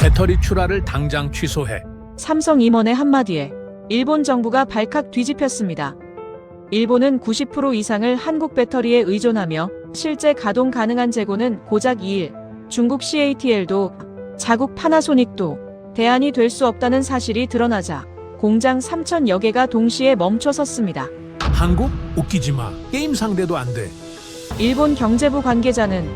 배터리 출하를 당장 취소해. 삼성 임원의 한마디에 일본 정부가 발칵 뒤집혔습니다. 일본은 90% 이상을 한국 배터리에 의존하며 실제 가동 가능한 재고는 고작 2일, 중국 CATL도 자국 파나소닉도 대안이 될 수 없다는 사실이 드러나자 공장 3,000여 개가 동시에 멈춰섰습니다. 한국? 웃기지 마. 게임 상대도 안 돼. 일본 경제부 관계자는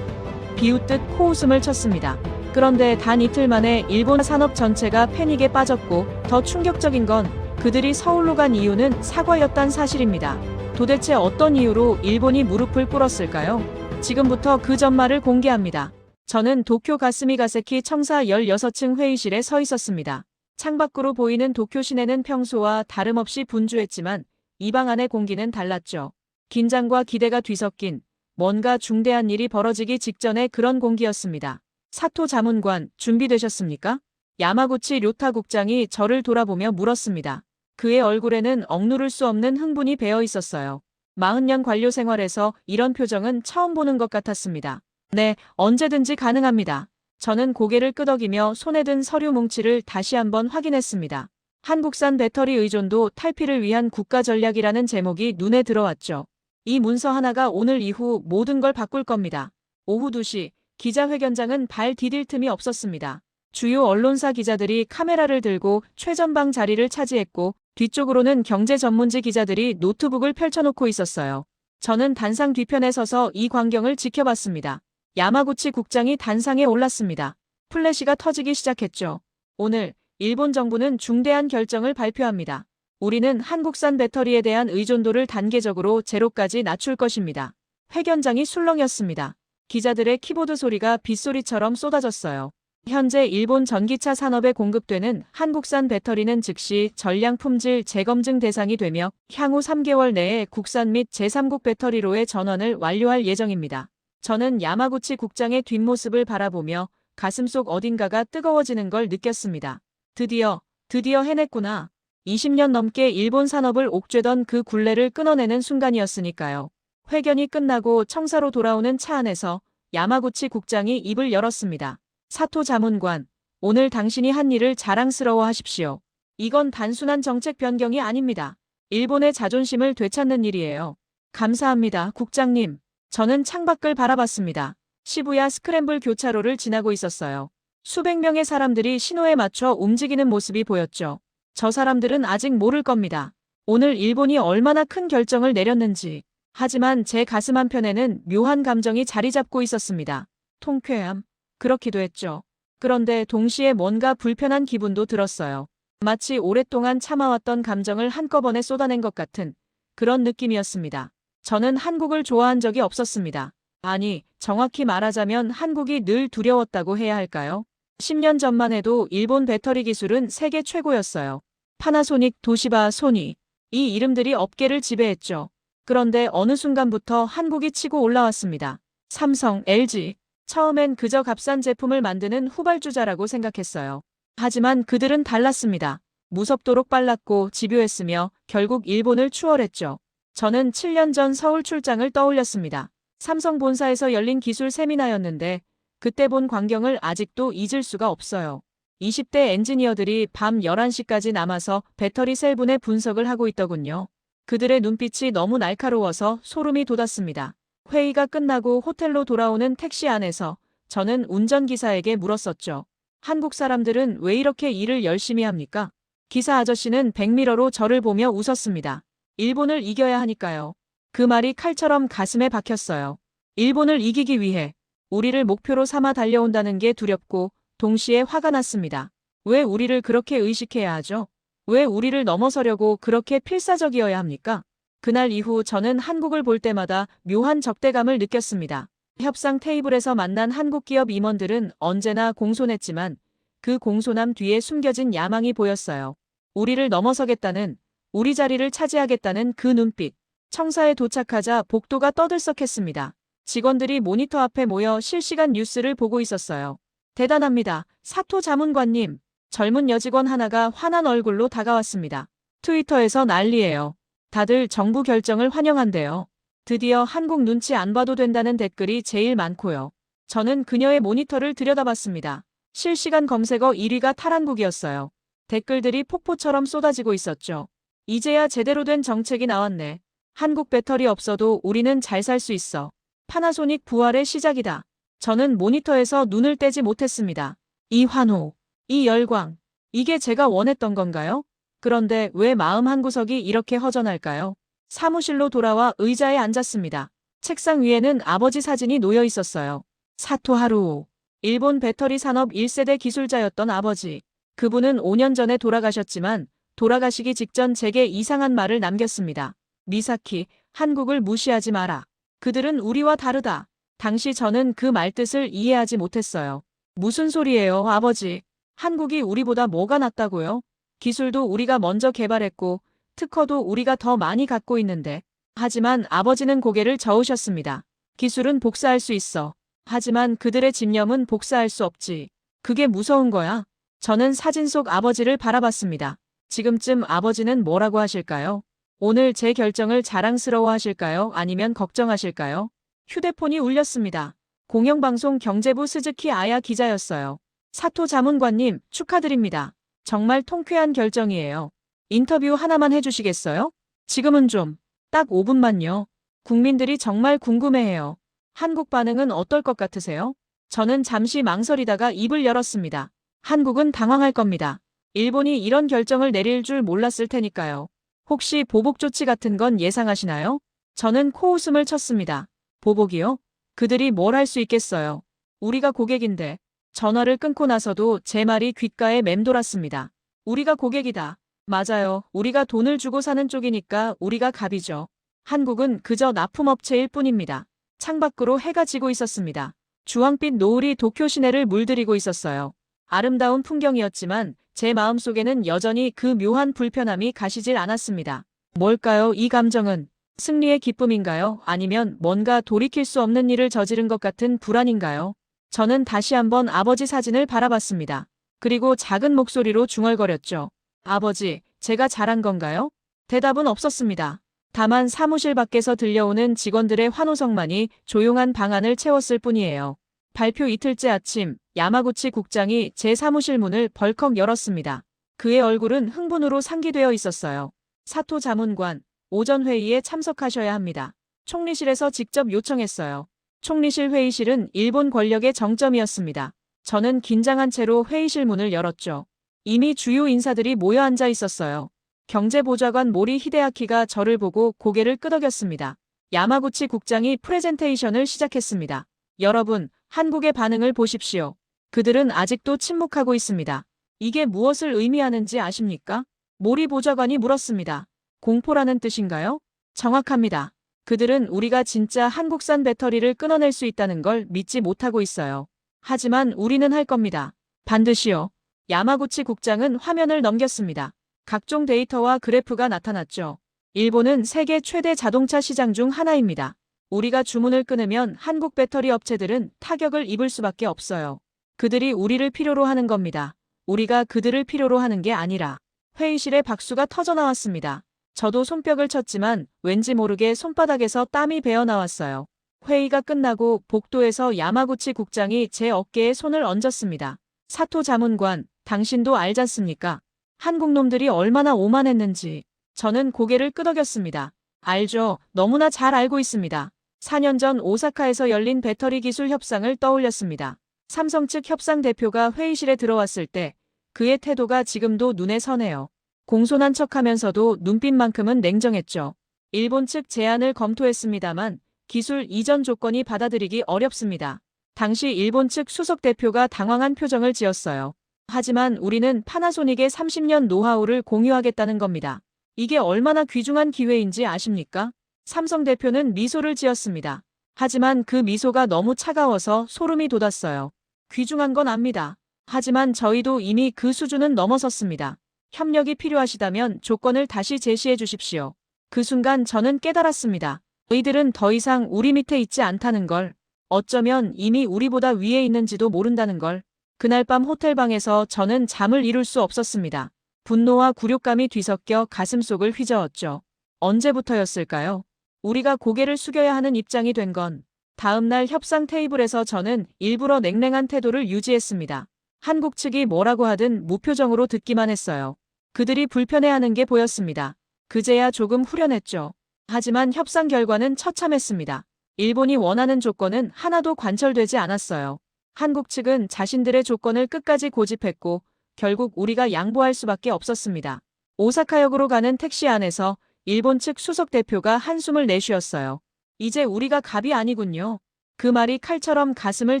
비웃듯 코웃음을 쳤습니다. 그런데 단 이틀 만에 일본 산업 전체가 패닉에 빠졌고 더 충격적인 건 그들이 서울로 간 이유는 사과였단 사실입니다. 도대체 어떤 이유로 일본이 무릎을 꿇었을까요? 지금부터 그 전말을 공개합니다. 저는 도쿄 가스미 가세키 청사 16층 회의실에 서 있었습니다. 창밖으로 보이는 도쿄 시내는 평소와 다름없이 분주했지만 이 방 안의 공기는 달랐죠. 긴장과 기대가 뒤섞인 뭔가 중대한 일이 벌어지기 직전의 그런 공기였습니다. 사토 자문관, 준비되셨습니까? 야마구치 료타 국장이 저를 돌아보며 물었습니다. 그의 얼굴에는 억누를 수 없는 흥분이 배어 있었어요. 40년 관료 생활에서 이런 표정은 처음 보는 것 같았습니다. 네, 언제든지 가능합니다. 저는 고개를 끄덕이며 손에 든 서류 뭉치를 다시 한번 확인했습니다. 한국산 배터리 의존도 탈피를 위한 국가 전략이라는 제목이 눈에 들어왔죠. 이 문서 하나가 오늘 이후 모든 걸 바꿀 겁니다. 오후 2시, 기자회견장은 발 디딜 틈이 없었습니다. 주요 언론사 기자들이 카메라를 들고 최전방 자리를 차지했고 뒤쪽으로는 경제 전문지 기자들이 노트북을 펼쳐놓고 있었어요. 저는 단상 뒤편에 서서 이 광경을 지켜봤습니다. 야마구치 국장이 단상에 올랐습니다. 플래시가 터지기 시작했죠. 오늘 일본 정부는 중대한 결정을 발표합니다. 우리는 한국산 배터리에 대한 의존도를 단계적으로 제로까지 낮출 것입니다. 회견장이 술렁였습니다. 기자들의 키보드 소리가 빗소리처럼 쏟아졌어요. 현재 일본 전기차 산업에 공급되는 한국산 배터리는 즉시 전량 품질 재검증 대상이 되며 향후 3개월 내에 국산 및 제3국 배터리로의 전환을 완료할 예정입니다. 저는 야마구치 국장의 뒷모습을 바라보며 가슴속 어딘가가 뜨거워지는 걸 느꼈습니다. 드디어 해냈구나. 20년 넘게 일본 산업을 옥죄던 그 굴레를 끊어내는 순간이었으니까요. 회견이 끝나고 청사로 돌아오는 차 안에서 야마구치 국장이 입을 열었습니다. 사토 자문관, 오늘 당신이 한 일을 자랑스러워하십시오. 이건 단순한 정책 변경이 아닙니다. 일본의 자존심을 되찾는 일이에요. 감사합니다, 국장님. 저는 창밖을 바라봤습니다. 시부야 스크램블 교차로를 지나고 있었어요. 수백 명의 사람들이 신호에 맞춰 움직이는 모습이 보였죠. 저 사람들은 아직 모를 겁니다. 오늘 일본이 얼마나 큰 결정을 내렸는지. 하지만 제 가슴 한편에는 묘한 감정이 자리 잡고 있었습니다. 통쾌함. 그렇기도 했죠. 그런데 동시에 뭔가 불편한 기분도 들었어요. 마치 오랫동안 참아왔던 감정을 한꺼번에 쏟아낸 것 같은 그런 느낌이었습니다. 저는 한국을 좋아한 적이 없었습니다. 아니, 정확히 말하자면 한국이 늘 두려웠다고 해야 할까요? 10년 전만 해도 일본 배터리 기술은 세계 최고였어요. 파나소닉, 도시바, 소니. 이 이름들이 업계를 지배했죠. 그런데 어느 순간부터 한국이 치고 올라왔습니다. 삼성, LG. 처음엔 그저 값싼 제품을 만드는 후발주자라고 생각했어요. 하지만 그들은 달랐습니다. 무섭도록 빨랐고 집요했으며 결국 일본을 추월했죠. 저는 7년 전 서울 출장을 떠올렸습니다. 삼성 본사에서 열린 기술 세미나였는데 그때 본 광경을 아직도 잊을 수가 없어요. 20대 엔지니어들이 밤 11시까지 남아서 배터리 셀분의 분석을 하고 있더군요. 그들의 눈빛이 너무 날카로워서 소름이 돋았습니다. 회의가 끝나고 호텔로 돌아오는 택시 안에서 저는 운전기사에게 물었었죠. 한국 사람들은 왜 이렇게 일을 열심히 합니까? 기사 아저씨는 백미러로 저를 보며 웃었습니다. 일본을 이겨야 하니까요. 그 말이 칼처럼 가슴에 박혔어요. 일본을 이기기 위해 우리를 목표로 삼아 달려온다는 게 두렵고 동시에 화가 났습니다. 왜 우리를 그렇게 의식해야 하죠? 왜 우리를 넘어서려고 그렇게 필사적이어야 합니까? 그날 이후 저는 한국을 볼 때마다 묘한 적대감을 느꼈습니다. 협상 테이블에서 만난 한국 기업 임원들은 언제나 공손했지만 그 공손함 뒤에 숨겨진 야망이 보였어요. 우리를 넘어서겠다는, 우리 자리를 차지하겠다는 그 눈빛. 청사에 도착하자 복도가 떠들썩했습니다. 직원들이 모니터 앞에 모여 실시간 뉴스를 보고 있었어요. 대단합니다. 사토 자문관님. 젊은 여직원 하나가 환한 얼굴로 다가왔습니다. 트위터에서 난리예요. 다들 정부 결정을 환영한대요. 드디어 한국 눈치 안 봐도 된다는 댓글이 제일 많고요. 저는 그녀의 모니터를 들여다봤습니다. 실시간 검색어 1위가 탈한국이었어요. 댓글들이 폭포처럼 쏟아지고 있었죠. 이제야 제대로 된 정책이 나왔네. 한국 배터리 없어도 우리는 잘 살 수 있어. 파나소닉 부활의 시작이다. 저는 모니터에서 눈을 떼지 못했습니다. 이 환호, 이 열광, 이게 제가 원했던 건가요? 그런데 왜 마음 한구석이 이렇게 허전할까요? 사무실로 돌아와 의자에 앉았습니다. 책상 위에는 아버지 사진이 놓여 있었어요. 사토 하루오. 일본 배터리 산업 1세대 기술자였던 아버지. 그분은 5년 전에 돌아가셨지만 돌아가시기 직전 제게 이상한 말을 남겼습니다. 미사키, 한국을 무시하지 마라. 그들은 우리와 다르다. 당시 저는 그 말뜻을 이해하지 못했어요. 무슨 소리예요, 아버지? 한국이 우리보다 뭐가 낫다고요? 기술도 우리가 먼저 개발했고 특허도 우리가 더 많이 갖고 있는데. 하지만 아버지는 고개를 저으셨습니다. 기술은 복사할 수 있어. 하지만 그들의 집념은 복사할 수 없지. 그게 무서운 거야. 저는 사진 속 아버지를 바라봤습니다. 지금쯤 아버지는 뭐라고 하실까요? 오늘 제 결정을 자랑스러워 하실까요? 아니면 걱정하실까요? 휴대폰이 울렸습니다. 공영방송 경제부 스즈키 아야 기자였어요. 사토 자문관님, 축하드립니다. 정말 통쾌한 결정이에요. 인터뷰 하나만 해주시겠어요? 지금은 좀, 딱 5분만요. 국민들이 정말 궁금해해요. 한국 반응은 어떨 것 같으세요? 저는 잠시 망설이다가 입을 열었습니다. 한국은 당황할 겁니다. 일본이 이런 결정을 내릴 줄 몰랐을 테니까요. 혹시 보복 조치 같은 건 예상하시나요? 저는 코웃음을 쳤습니다. 보복이요? 그들이 뭘 할 수 있겠어요. 우리가 고객인데. 전화를 끊고 나서도 제 말이 귓가에 맴돌았습니다. 우리가 고객이다. 맞아요. 우리가 돈을 주고 사는 쪽이니까 우리가 갑이죠. 한국은 그저 납품업체일 뿐입니다. 창밖으로 해가 지고 있었습니다. 주황빛 노을이 도쿄 시내를 물들이고 있었어요. 아름다운 풍경이었지만 제 마음속에는 여전히 그 묘한 불편함이 가시질 않았습니다. 뭘까요, 이 감정은? 승리의 기쁨인가요? 아니면 뭔가 돌이킬 수 없는 일을 저지른 것 같은 불안인가요? 저는 다시 한번 아버지 사진을 바라봤습니다. 그리고 작은 목소리로 중얼거렸죠. 아버지, 제가 잘한 건가요? 대답은 없었습니다. 다만 사무실 밖에서 들려오는 직원들의 환호성만이 조용한 방 안을 채웠을 뿐이에요. 발표 이틀째 아침, 야마구치 국장이 제 사무실 문을 벌컥 열었습니다. 그의 얼굴은 흥분으로 상기되어 있었어요. 사토 자문관, 오전 회의에 참석하셔야 합니다. 총리실에서 직접 요청했어요. 총리실 회의실은 일본 권력의 정점이었습니다. 저는 긴장한 채로 회의실 문을 열었죠. 이미 주요 인사들이 모여 앉아 있었어요. 경제보좌관 모리 히데아키가 저를 보고 고개를 끄덕였습니다. 야마구치 국장이 프레젠테이션을 시작했습니다. 여러분, 한국의 반응을 보십시오. 그들은 아직도 침묵하고 있습니다. 이게 무엇을 의미하는지 아십니까? 모리 보좌관이 물었습니다. 공포라는 뜻인가요? 정확합니다. 그들은 우리가 진짜 한국산 배터리를 끊어낼 수 있다는 걸 믿지 못하고 있어요. 하지만 우리는 할 겁니다. 반드시요. 야마구치 국장은 화면을 넘겼습니다. 각종 데이터와 그래프가 나타났죠. 일본은 세계 최대 자동차 시장 중 하나입니다. 우리가 주문을 끊으면 한국 배터리 업체들은 타격을 입을 수밖에 없어요. 그들이 우리를 필요로 하는 겁니다. 우리가 그들을 필요로 하는 게 아니라. 회의실에 박수가 터져나왔습니다. 저도 손뼉을 쳤지만 왠지 모르게 손바닥에서 땀이 배어나왔어요. 회의가 끝나고 복도에서 야마구치 국장이 제 어깨에 손을 얹었습니다. 사토 자문관, 당신도 알잖습니까? 한국 놈들이 얼마나 오만했는지. 저는 고개를 끄덕였습니다. 알죠. 너무나 잘 알고 있습니다. 4년 전 오사카에서 열린 배터리 기술 협상을 떠올렸습니다. 삼성 측 협상 대표가 회의실에 들어왔을 때 그의 태도가 지금도 눈에 선해요. 공손한 척하면서도 눈빛만큼은 냉정했죠. 일본 측 제안을 검토했습니다만 기술 이전 조건이 받아들이기 어렵습니다. 당시 일본 측 수석 대표가 당황한 표정을 지었어요. 하지만 우리는 파나소닉의 30년 노하우를 공유하겠다는 겁니다. 이게 얼마나 귀중한 기회인지 아십니까? 삼성 대표는 미소를 지었습니다. 하지만 그 미소가 너무 차가워서 소름이 돋았어요. 귀중한 건 압니다. 하지만 저희도 이미 그 수준은 넘어섰습니다. 협력이 필요하시다면 조건을 다시 제시해 주십시오. 그 순간 저는 깨달았습니다. 이들은 더 이상 우리 밑에 있지 않다는 걸. 어쩌면 이미 우리보다 위에 있는지도 모른다는 걸. 그날 밤 호텔방에서 저는 잠을 이룰 수 없었습니다. 분노와 굴욕감이 뒤섞여 가슴속을 휘저었죠. 언제부터였을까요? 우리가 고개를 숙여야 하는 입장이 된 건. 다음 날 협상 테이블에서 저는 일부러 냉랭한 태도를 유지했습니다. 한국 측이 뭐라고 하든 무표정으로 듣기만 했어요. 그들이 불편해하는 게 보였습니다. 그제야 조금 후련했죠. 하지만 협상 결과는 처참했습니다. 일본이 원하는 조건은 하나도 관철되지 않았어요. 한국 측은 자신들의 조건을 끝까지 고집했고 결국 우리가 양보할 수밖에 없었습니다. 오사카역으로 가는 택시 안에서 일본 측 수석 대표가 한숨을 내쉬었어요. 이제 우리가 갑이 아니군요. 그 말이 칼처럼 가슴을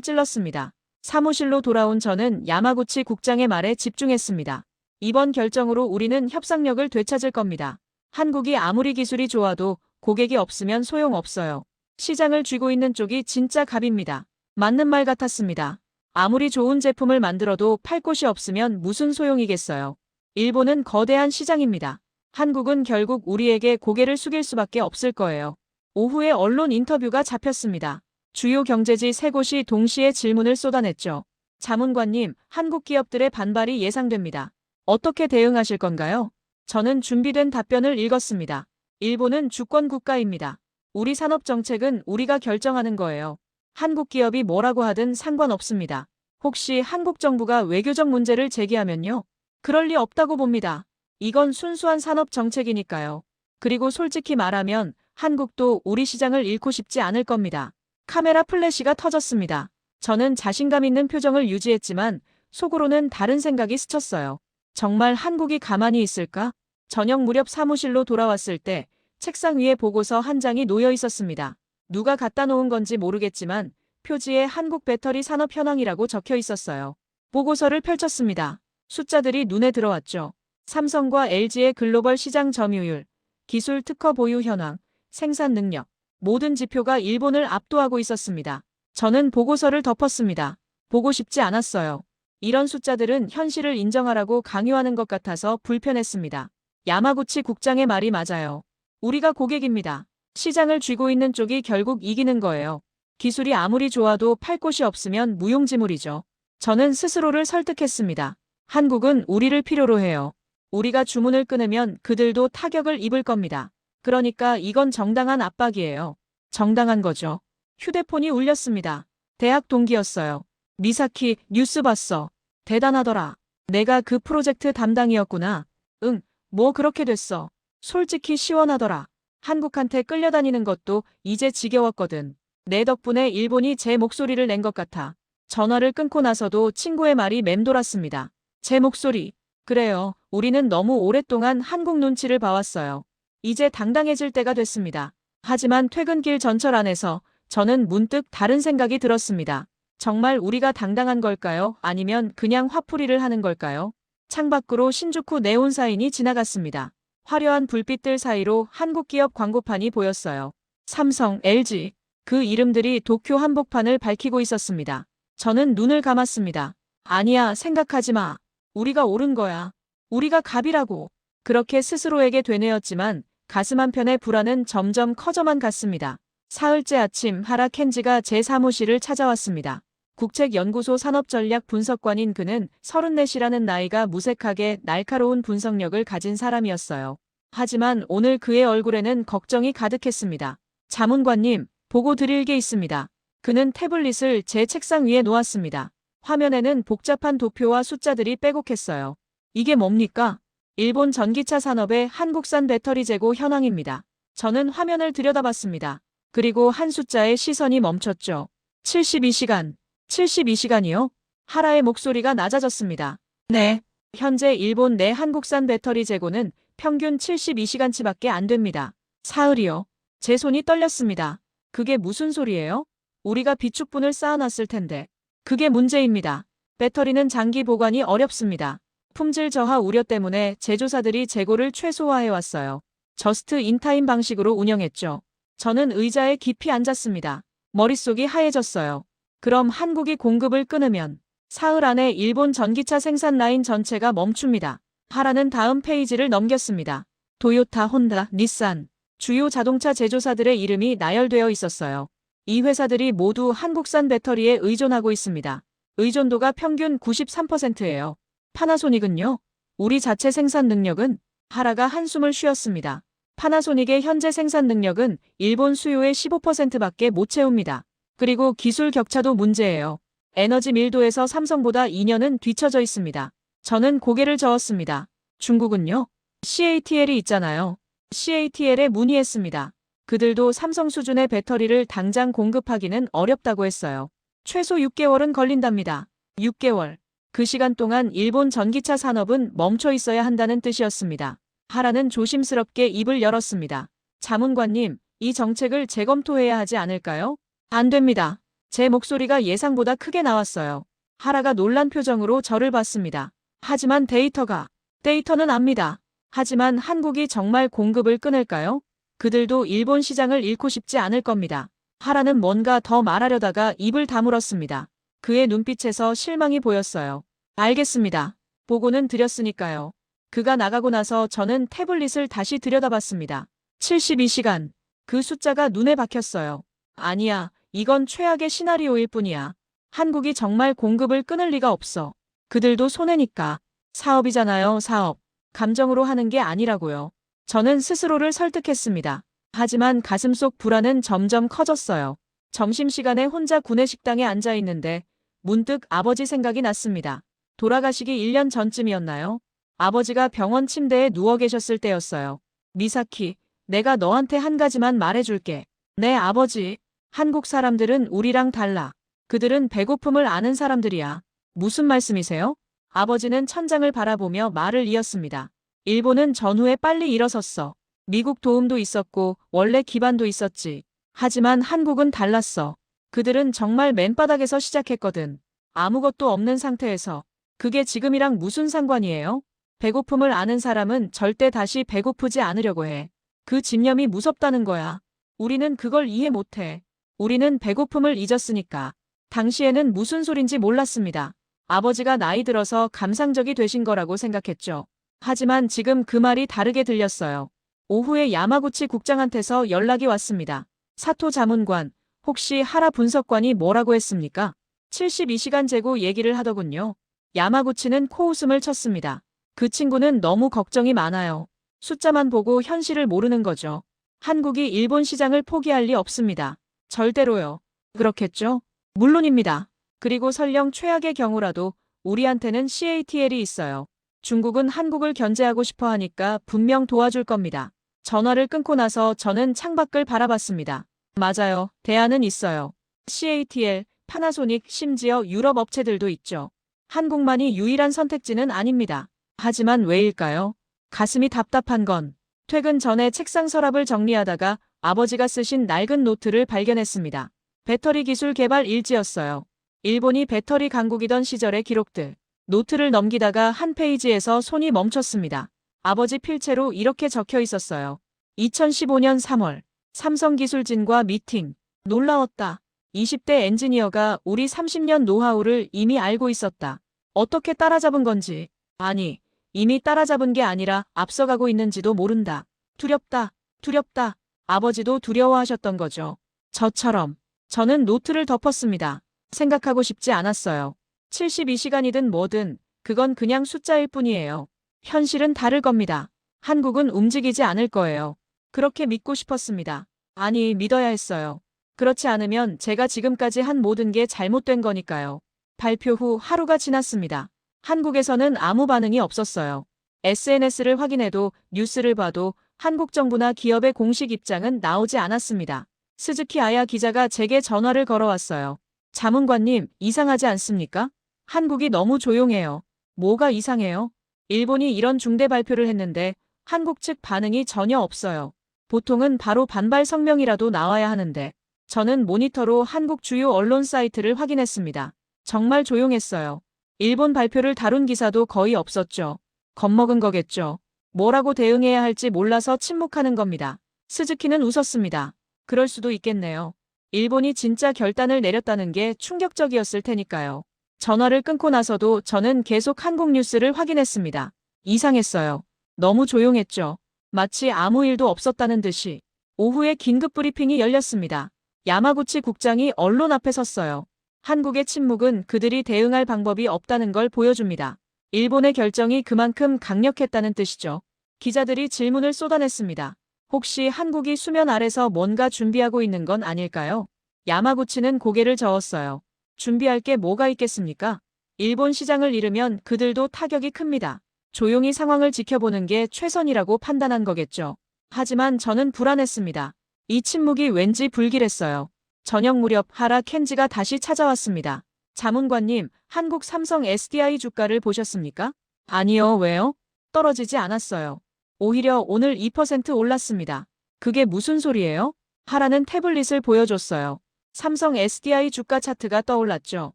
찔렀습니다. 사무실로 돌아온 저는 야마구치 국장의 말에 집중했습니다. 이번 결정으로 우리는 협상력을 되찾을 겁니다. 한국이 아무리 기술이 좋아도 고객이 없으면 소용없어요. 시장을 쥐고 있는 쪽이 진짜 갑입니다. 맞는 말 같았습니다. 아무리 좋은 제품을 만들어도 팔 곳이 없으면 무슨 소용이겠어요. 일본은 거대한 시장입니다. 한국은 결국 우리에게 고개를 숙일 수밖에 없을 거예요. 오후에 언론 인터뷰가 잡혔습니다. 주요 경제지 3곳이 동시에 질문을 쏟아냈죠. 자문관님, 한국 기업들의 반발이 예상됩니다. 어떻게 대응하실 건가요? 저는 준비된 답변을 읽었습니다. 일본은 주권 국가입니다. 우리 산업 정책은 우리가 결정하는 거예요. 한국 기업이 뭐라고 하든 상관없습니다. 혹시 한국 정부가 외교적 문제를 제기하면요? 그럴 리 없다고 봅니다. 이건 순수한 산업 정책이니까요. 그리고 솔직히 말하면 한국도 우리 시장을 잃고 싶지 않을 겁니다. 카메라 플래시가 터졌습니다. 저는 자신감 있는 표정을 유지했지만 속으로는 다른 생각이 스쳤어요. 정말 한국이 가만히 있을까? 저녁 무렵 사무실로 돌아왔을 때 책상 위에 보고서 한 장이 놓여 있었습니다. 누가 갖다 놓은 건지 모르겠지만 표지에 한국 배터리 산업 현황이라고 적혀 있었어요. 보고서를 펼쳤습니다. 숫자들이 눈에 들어왔죠. 삼성과 LG의 글로벌 시장 점유율, 기술 특허 보유 현황, 생산 능력, 모든 지표가 일본을 압도하고 있었습니다. 저는 보고서를 덮었습니다. 보고 싶지 않았어요. 이런 숫자들은 현실을 인정하라고 강요하는 것 같아서 불편했습니다. 야마구치 국장의 말이 맞아요. 우리가 고객입니다. 시장을 쥐고 있는 쪽이 결국 이기는 거예요. 기술이 아무리 좋아도 팔 곳이 없으면 무용지물이죠. 저는 스스로를 설득했습니다. 한국은 우리를 필요로 해요. 우리가 주문을 끊으면 그들도 타격을 입을 겁니다. 그러니까 이건 정당한 압박이에요. 정당한 거죠. 휴대폰이 울렸습니다. 대학 동기였어요. 미사키, 뉴스 봤어. 대단하더라. 내가 그 프로젝트 담당이었구나. 응, 뭐 그렇게 됐어. 솔직히 시원하더라. 한국한테 끌려다니는 것도 이제 지겨웠거든. 내 덕분에 일본이 제 목소리를 낸 것 같아. 전화를 끊고 나서도 친구의 말이 맴돌았습니다. 제 목소리. 그래요. 우리는 너무 오랫동안 한국 눈치를 봐왔어요. 이제 당당해질 때가 됐습니다. 하지만 퇴근길 전철 안에서 저는 문득 다른 생각이 들었습니다. 정말 우리가 당당한 걸까요? 아니면 그냥 화풀이를 하는 걸까요? 창밖으로 신주쿠 네온 사인이 지나갔습니다. 화려한 불빛들 사이로 한국 기업 광고판이 보였어요. 삼성, LG. 그 이름들이 도쿄 한복판을 밝히고 있었습니다. 저는 눈을 감았습니다. 아니야, 생각하지 마. 우리가 옳은 거야. 우리가 갑이라고. 그렇게 스스로에게 되뇌었지만 가슴 한편의 불안은 점점 커져만 갔습니다. 사흘째 아침 하라 켄지가 제 사무실을 찾아왔습니다. 국책연구소 산업전략 분석관인 그는 34이라는 나이가 무색하게 날카로운 분석력을 가진 사람이었어요. 하지만 오늘 그의 얼굴에는 걱정이 가득했습니다. 자문관님, 보고 드릴 게 있습니다. 그는 태블릿을 제 책상 위에 놓았습니다. 화면에는 복잡한 도표와 숫자들이 빼곡했어요. 이게 뭡니까? 일본 전기차 산업의 한국산 배터리 재고 현황입니다. 저는 화면을 들여다봤습니다. 그리고 한 숫자에 시선이 멈췄죠. 72시간. 72시간이요? 하라의 목소리가 낮아졌습니다. 네. 현재 일본 내 한국산 배터리 재고는 평균 72시간치밖에 안 됩니다. 사흘이요. 제 손이 떨렸습니다. 그게 무슨 소리예요? 우리가 비축분을 쌓아놨을 텐데. 그게 문제입니다. 배터리는 장기 보관이 어렵습니다. 품질 저하 우려 때문에 제조사들이 재고를 최소화해왔어요. 저스트 인타임 방식으로 운영했죠. 저는 의자에 깊이 앉았습니다. 머릿속이 하얘졌어요. 그럼 한국이 공급을 끊으면 사흘 안에 일본 전기차 생산 라인 전체가 멈춥니다. 하라는 다음 페이지를 넘겼습니다. 도요타, 혼다, 닛산. 주요 자동차 제조사들의 이름이 나열되어 있었어요. 이 회사들이 모두 한국산 배터리에 의존하고 있습니다. 의존도가 평균 93%예요. 파나소닉은요? 우리 자체 생산 능력은? 하라가 한숨을 쉬었습니다. 파나소닉의 현재 생산 능력은 일본 수요의 15%밖에 못 채웁니다. 그리고 기술 격차도 문제예요. 에너지 밀도에서 삼성보다 2년은 뒤처져 있습니다. 저는 고개를 저었습니다. 중국은요? CATL이 있잖아요. CATL에 문의했습니다. 그들도 삼성 수준의 배터리를 당장 공급하기는 어렵다고 했어요. 최소 6개월은 걸린답니다. 6개월. 그 시간 동안 일본 전기차 산업은 멈춰 있어야 한다는 뜻이었습니다. 하라는 조심스럽게 입을 열었습니다. 자문관님, 이 정책을 재검토해야 하지 않을까요? 안 됩니다. 제 목소리가 예상보다 크게 나왔어요. 하라가 놀란 표정으로 저를 봤습니다. 하지만 데이터는 압니다. 하지만 한국이 정말 공급을 끊을까요? 그들도 일본 시장을 잃고 싶지 않을 겁니다. 하라는 뭔가 더 말하려다가 입을 다물었습니다. 그의 눈빛에서 실망이 보였어요. 알겠습니다. 보고는 드렸으니까요. 그가 나가고 나서 저는 태블릿을 다시 들여다봤습니다. 72시간. 그 숫자가 눈에 박혔어요. 아니야, 이건 최악의 시나리오일 뿐이야. 한국이 정말 공급을 끊을 리가 없어. 그들도 손해니까. 사업이잖아요, 사업. 감정으로 하는 게 아니라고요. 저는 스스로를 설득했습니다. 하지만 가슴속 불안은 점점 커졌어요. 점심시간에 혼자 구내식당에 앉아 있는데 문득 아버지 생각이 났습니다. 돌아가시기 1년 전쯤이었나요? 아버지가 병원 침대에 누워 계셨을 때였어요. 미사키, 내가 너한테 한 가지만 말해줄게. 네, 아버지. 한국 사람들은 우리랑 달라. 그들은 배고픔을 아는 사람들이야. 무슨 말씀이세요? 아버지는 천장을 바라보며 말을 이었습니다. 일본은 전후에 빨리 일어섰어. 미국 도움도 있었고 원래 기반도 있었지. 하지만 한국은 달랐어. 그들은 정말 맨바닥에서 시작했거든. 아무것도 없는 상태에서. 그게 지금이랑 무슨 상관이에요? 배고픔을 아는 사람은 절대 다시 배고프지 않으려고 해. 그 집념이 무섭다는 거야. 우리는 그걸 이해 못해. 우리는 배고픔을 잊었으니까. 당시에는 무슨 소린지 몰랐습니다. 아버지가 나이 들어서 감상적이 되신 거라고 생각했죠. 하지만 지금 그 말이 다르게 들렸어요. 오후에 야마구치 국장한테서 연락이 왔습니다. 사토 자문관, 혹시 하라 분석관이 뭐라고 했습니까? 72시간 재고 얘기를 하더군요. 야마구치는 코웃음을 쳤습니다. 그 친구는 너무 걱정이 많아요. 숫자만 보고 현실을 모르는 거죠. 한국이 일본 시장을 포기할 리 없습니다. 절대로요. 그렇겠죠? 물론입니다. 그리고 설령 최악의 경우라도 우리한테는 CATL이 있어요. 중국은 한국을 견제하고 싶어 하니까 분명 도와줄 겁니다. 전화를 끊고 나서 저는 창밖을 바라봤습니다. 맞아요. 대안은 있어요. CATL, 파나소닉, 심지어 유럽 업체들도 있죠. 한국만이 유일한 선택지는 아닙니다. 하지만 왜일까요? 가슴이 답답한 건 퇴근 전에 책상 서랍을 정리하다가 아버지가 쓰신 낡은 노트를 발견했습니다. 배터리 기술 개발 일지였어요. 일본이 배터리 강국이던 시절의 기록들. 노트를 넘기다가 한 페이지에서 손이 멈췄습니다. 아버지 필체로 이렇게 적혀 있었어요. 2015년 3월 삼성기술진과 미팅. 놀라웠다. 20대 엔지니어가 우리 30년 노하우를 이미 알고 있었다. 어떻게 따라잡은 건지. 아니, 이미 따라잡은 게 아니라 앞서가고 있는지도 모른다. 두렵다. 두렵다. 아버지도 두려워하셨던 거죠. 저처럼. 저는 노트를 덮었습니다. 생각하고 싶지 않았어요. 72시간이든 뭐든 그건 그냥 숫자일 뿐이에요. 현실은 다를 겁니다. 한국은 움직이지 않을 거예요. 그렇게 믿고 싶었습니다. 아니, 믿어야 했어요. 그렇지 않으면 제가 지금까지 한 모든 게 잘못된 거니까요. 발표 후 하루가 지났습니다. 한국에서는 아무 반응이 없었어요. SNS를 확인해도 뉴스를 봐도 한국 정부나 기업의 공식 입장은 나오지 않았습니다. 스즈키 아야 기자가 제게 전화를 걸어왔어요. 자문관님, 이상하지 않습니까? 한국이 너무 조용해요. 뭐가 이상해요? 일본이 이런 중대 발표를 했는데 한국 측 반응이 전혀 없어요. 보통은 바로 반발 성명이라도 나와야 하는데. 저는 모니터로 한국 주요 언론 사이트를 확인했습니다. 정말 조용했어요. 일본 발표를 다룬 기사도 거의 없었죠. 겁먹은 거겠죠. 뭐라고 대응해야 할지 몰라서 침묵하는 겁니다. 스즈키는 웃었습니다. 그럴 수도 있겠네요. 일본이 진짜 결단을 내렸다는 게 충격적이었을 테니까요. 전화를 끊고 나서도 저는 계속 한국 뉴스를 확인했습니다. 이상했어요. 너무 조용했죠. 마치 아무 일도 없었다는 듯이. 오후에 긴급 브리핑이 열렸습니다. 야마구치 국장이 언론 앞에 섰어요. 한국의 침묵은 그들이 대응할 방법이 없다는 걸 보여줍니다. 일본의 결정이 그만큼 강력했다는 뜻이죠. 기자들이 질문을 쏟아냈습니다. 혹시 한국이 수면 아래서 뭔가 준비하고 있는 건 아닐까요? 야마구치는 고개를 저었어요. 준비할 게 뭐가 있겠습니까? 일본 시장을 잃으면 그들도 타격이 큽니다. 조용히 상황을 지켜보는 게 최선이라고 판단한 거겠죠. 하지만 저는 불안했습니다. 이 침묵이 왠지 불길했어요. 저녁 무렵 하라 켄지가 다시 찾아왔습니다. 자문관님, 한국 삼성 SDI 주가를 보셨습니까? 아니요, 왜요? 떨어지지 않았어요. 오히려 오늘 2% 올랐습니다. 그게 무슨 소리예요? 하라는 태블릿을 보여줬어요. 삼성 SDI 주가 차트가 떠올랐죠.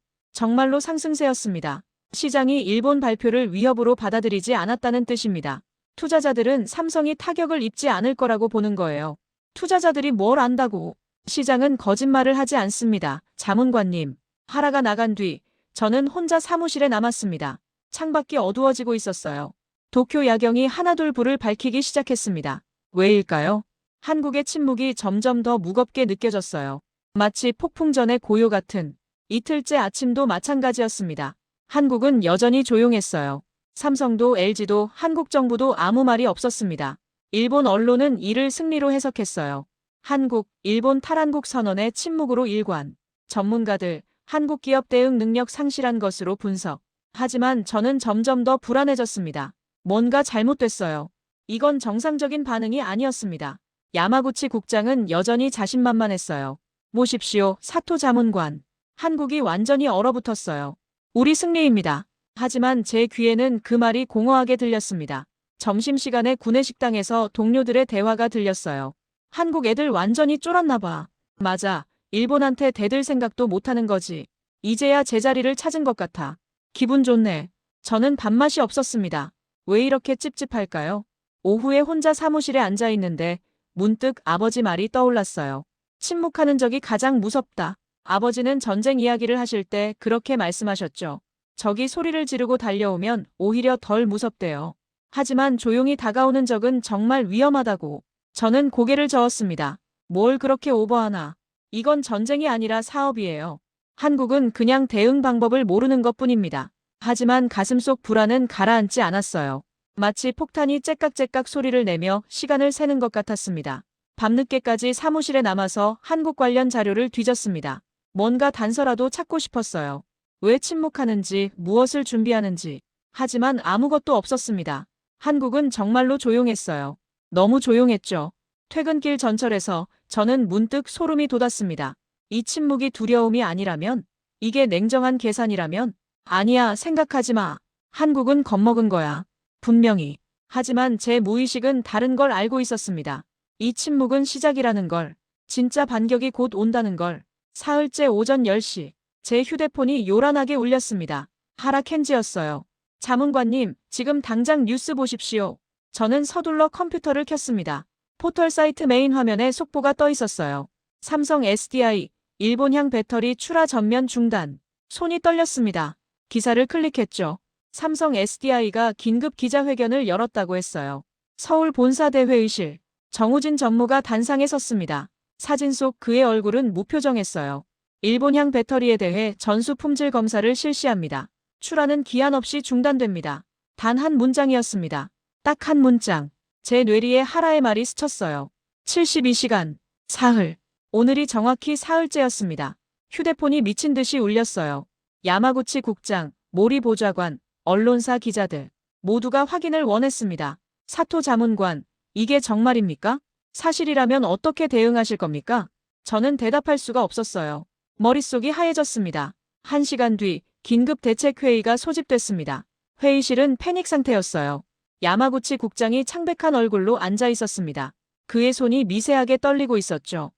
정말로 상승세였습니다. 시장이 일본 발표를 위협으로 받아들이지 않았다는 뜻입니다. 투자자들은 삼성이 타격을 입지 않을 거라고 보는 거예요. 투자자들이 뭘 안다고. 시장은 거짓말을 하지 않습니다. 자문관님. 하라가 나간 뒤 저는 혼자 사무실에 남았습니다. 창밖이 어두워지고 있었어요. 도쿄 야경이 하나둘 불을 밝히기 시작했습니다. 왜일까요? 한국의 침묵이 점점 더 무겁게 느껴졌어요. 마치 폭풍 전의 고요 같은. 이틀째 아침도 마찬가지였습니다. 한국은 여전히 조용했어요. 삼성도 LG도 한국 정부도 아무 말이 없었습니다. 일본 언론은 이를 승리로 해석했어요. 한국, 일본 탈한국 선언의 침묵으로 일관. 전문가들, 한국 기업 대응 능력 상실한 것으로 분석. 하지만 저는 점점 더 불안해졌습니다. 뭔가 잘못됐어요. 이건 정상적인 반응이 아니었습니다. 야마구치 국장은 여전히 자신만만했어요. 모십시오, 사토 자문관. 한국이 완전히 얼어붙었어요. 우리 승리입니다. 하지만 제 귀에는 그 말이 공허하게 들렸습니다. 점심시간에 구내식당에서 동료들의 대화가 들렸어요. 한국 애들 완전히 쫄았나 봐. 맞아. 일본한테 대들 생각도 못하는 거지. 이제야 제자리를 찾은 것 같아. 기분 좋네. 저는 밥맛이 없었습니다. 왜 이렇게 찝찝할까요? 오후에 혼자 사무실에 앉아 있는데 문득 아버지 말이 떠올랐어요. 침묵하는 적이 가장 무섭다. 아버지는 전쟁 이야기를 하실 때 그렇게 말씀하셨죠. 적이 소리를 지르고 달려오면 오히려 덜 무섭대요. 하지만 조용히 다가오는 적은 정말 위험하다고. 저는 고개를 저었습니다. 뭘 그렇게 오버하나. 이건 전쟁이 아니라 사업이에요. 한국은 그냥 대응 방법을 모르는 것뿐입니다. 하지만 가슴속 불안은 가라앉지 않았어요. 마치 폭탄이 째깍째깍 소리를 내며 시간을 세는 것 같았습니다. 밤늦게까지 사무실에 남아서 한국 관련 자료를 뒤졌습니다. 뭔가 단서라도 찾고 싶었어요. 왜 침묵하는지, 무엇을 준비하는지. 하지만 아무것도 없었습니다. 한국은 정말로 조용했어요. 너무 조용했죠. 퇴근길 전철에서 저는 문득 소름이 돋았습니다. 이 침묵이 두려움이 아니라면? 이게 냉정한 계산이라면? 아니야, 생각하지 마. 한국은 겁먹은 거야. 분명히. 하지만 제 무의식은 다른 걸 알고 있었습니다. 이 침묵은 시작이라는 걸. 진짜 반격이 곧 온다는 걸. 사흘째 오전 10시. 제 휴대폰이 요란하게 울렸습니다. 하라 켄지였어요. 자문관님, 지금 당장 뉴스 보십시오. 저는 서둘러 컴퓨터를 켰습니다. 포털 사이트 메인 화면에 속보가 떠 있었어요. 삼성 SDI, 일본향 배터리 출하 전면 중단. 손이 떨렸습니다. 기사를 클릭했죠. 삼성 SDI가 긴급 기자회견을 열었다고 했어요. 서울 본사대 회의실. 정우진 전무가 단상에 섰습니다. 사진 속 그의 얼굴은 무표정했어요. 일본향 배터리에 대해 전수 품질 검사를 실시합니다. 출하는 기한 없이 중단됩니다. 단 한 문장이었습니다. 딱 한 문장. 제 뇌리에 하라의 말이 스쳤어요. 72시간. 사흘. 오늘이 정확히 사흘째였습니다. 휴대폰이 미친 듯이 울렸어요. 야마구치 국장, 모리 보좌관, 언론사 기자들. 모두가 확인을 원했습니다. 사토 자문관, 이게 정말입니까? 사실이라면 어떻게 대응하실 겁니까? 저는 대답할 수가 없었어요. 머릿속이 하얘졌습니다. 1시간 뒤 긴급 대책회의가 소집됐습니다. 회의실은 패닉 상태였어요. 야마구치 국장이 창백한 얼굴로 앉아 있었습니다. 그의 손이 미세하게 떨리고 있었죠.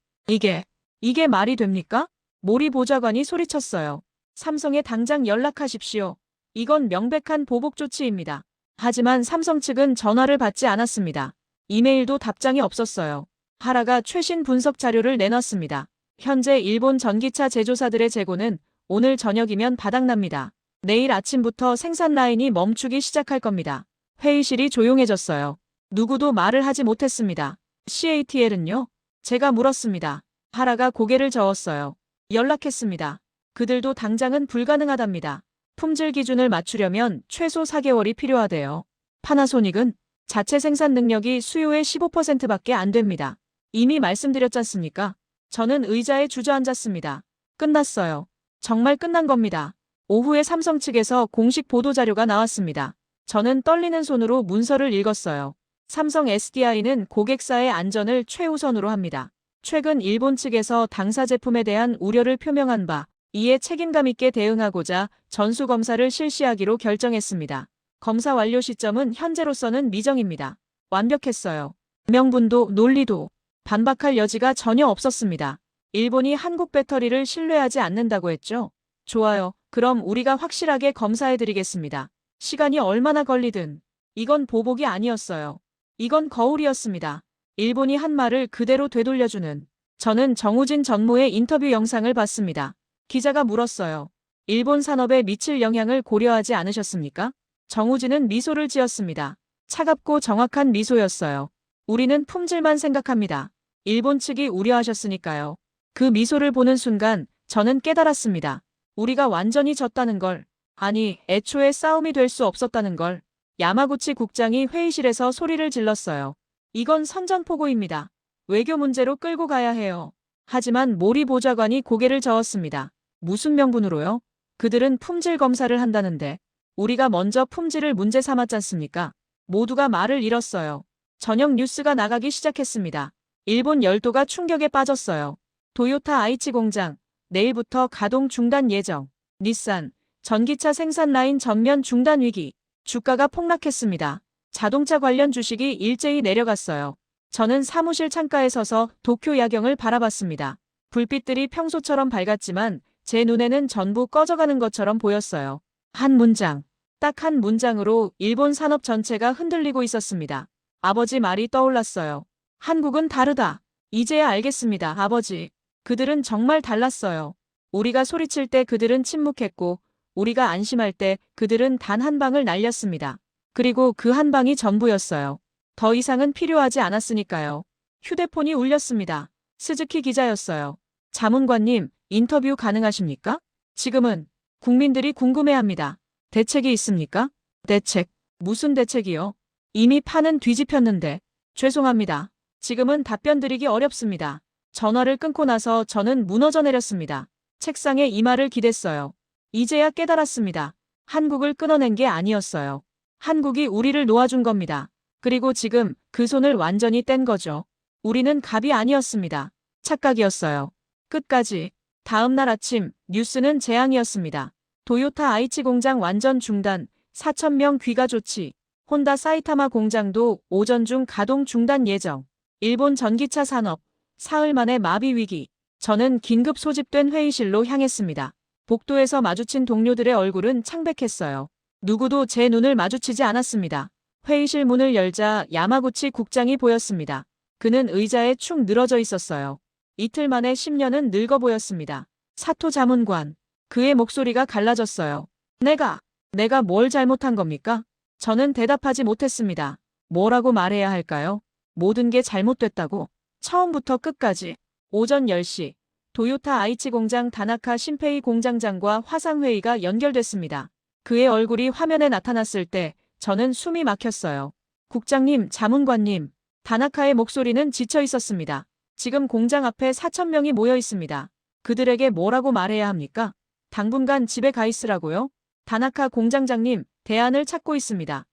이게 말이 됩니까? 모리 보좌관이 소리쳤어요. 삼성에 당장 연락하십시오. 이건 명백한 보복 조치입니다. 하지만 삼성 측은 전화를 받지 않았습니다. 이메일도 답장이 없었어요. 하라가 최신 분석 자료를 내놨습니다. 현재 일본 전기차 제조사들의 재고는 오늘 저녁이면 바닥납니다. 내일 아침부터 생산 라인이 멈추기 시작할 겁니다. 회의실이 조용해졌어요. 누구도 말을 하지 못했습니다. CATL은요? 제가 물었습니다. 하라가 고개를 저었어요. 연락했습니다. 그들도 당장은 불가능하답니다. 품질 기준을 맞추려면 최소 4개월이 필요하대요. 파나소닉은 자체 생산 능력이 수요의 15%밖에 안 됩니다. 이미 말씀드렸지 않습니까? 저는 의자에 주저앉았습니다. 끝났어요. 정말 끝난 겁니다. 오후에 삼성 측에서 공식 보도자료가 나왔습니다. 저는 떨리는 손으로 문서를 읽었어요. 삼성 SDI는 고객사의 안전을 최우선으로 합니다. 최근 일본 측에서 당사 제품에 대한 우려를 표명한 바, 이에 책임감 있게 대응하고자 전수검사를 실시하기로 결정했습니다. 검사 완료 시점은 현재로서는 미정입니다. 완벽했어요. 명분도 논리도 반박할 여지가 전혀 없었습니다. 일본이 한국 배터리를 신뢰하지 않는다고 했죠? 좋아요. 그럼 우리가 확실하게 검사해드리겠습니다. 시간이 얼마나 걸리든. 이건 보복이 아니었어요. 이건 거울이었습니다. 일본이 한 말을 그대로 되돌려주는. 저는 정우진 전무의 인터뷰 영상을 봤습니다. 기자가 물었어요. 일본 산업에 미칠 영향을 고려하지 않으셨습니까? 정우진은 미소를 지었습니다. 차갑고 정확한 미소였어요. 우리는 품질만 생각합니다. 일본 측이 우려하셨으니까요. 그 미소를 보는 순간 저는 깨달았습니다. 우리가 완전히 졌다는 걸. 아니, 애초에 싸움이 될 수 없었다는 걸. 야마구치 국장이 회의실에서 소리를 질렀어요. 이건 선전포고입니다. 외교 문제로 끌고 가야 해요. 하지만 모리 보좌관이 고개를 저었습니다. 무슨 명분으로요? 그들은 품질 검사를 한다는데 우리가 먼저 품질을 문제 삼았잖습니까? 모두가 말을 잃었어요. 저녁 뉴스가 나가기 시작했습니다. 일본 열도가 충격에 빠졌어요. 도요타 아이치 공장, 내일부터 가동 중단 예정. 닛산, 전기차 생산 라인 전면 중단 위기. 주가가 폭락했습니다. 자동차 관련 주식이 일제히 내려갔어요. 저는 사무실 창가에 서서 도쿄 야경을 바라봤습니다. 불빛들이 평소처럼 밝았지만 제 눈에는 전부 꺼져가는 것처럼 보였어요. 한 문장, 딱 한 문장으로 일본 산업 전체가 흔들리고 있었습니다. 아버지 말이 떠올랐어요. 한국은 다르다. 이제야 알겠습니다, 아버지. 그들은 정말 달랐어요. 우리가 소리칠 때 그들은 침묵했고 우리가 안심할 때 그들은 단 한 방을 날렸습니다. 그리고 그 한 방이 전부였어요. 더 이상은 필요하지 않았으니까요. 휴대폰이 울렸습니다. 스즈키 기자였어요. 자문관님, 인터뷰 가능하십니까? 지금은 국민들이 궁금해합니다. 대책이 있습니까? 대책? 무슨 대책이요? 이미 판은 뒤집혔는데. 죄송합니다. 지금은 답변 드리기 어렵습니다. 전화를 끊고 나서 저는 무너져 내렸습니다. 책상에 이마를 기댔어요. 이제야 깨달았습니다. 한국을 끊어낸 게 아니었어요. 한국이 우리를 놓아준 겁니다. 그리고 지금 그 손을 완전히 뗀 거죠. 우리는 갑이 아니었습니다. 착각이었어요. 끝까지. 다음 날 아침 뉴스는 재앙이었습니다. 도요타 아이치 공장 완전 중단, 4,000명 귀가 조치. 혼다 사이타마 공장도 오전 중 가동 중단 예정. 일본 전기차 산업, 사흘 만에 마비 위기. 저는 긴급 소집된 회의실로 향했습니다. 복도에서 마주친 동료들의 얼굴은 창백했어요. 누구도 제 눈을 마주치지 않았습니다. 회의실 문을 열자 야마구치 국장이 보였습니다. 그는 의자에 축 늘어져 있었어요. 이틀 만에 10년은 늙어 보였습니다. 사토 자문관. 그의 목소리가 갈라졌어요. 내가 뭘 잘못한 겁니까? 저는 대답하지 못했습니다. 뭐라고 말해야 할까요? 모든 게 잘못됐다고. 처음부터 끝까지. 오전 10시. 도요타 아이치 공장 다나카 신페이 공장장과 화상회의가 연결됐습니다. 그의 얼굴이 화면에 나타났을 때 저는 숨이 막혔어요. 국장님, 자문관님. 다나카의 목소리는 지쳐 있었습니다. 지금 공장 앞에 4,000명이 모여 있습니다. 그들에게 뭐라고 말해야 합니까? 당분간 집에 가 있으라고요? 다나카 공장장님, 대안을 찾고 있습니다.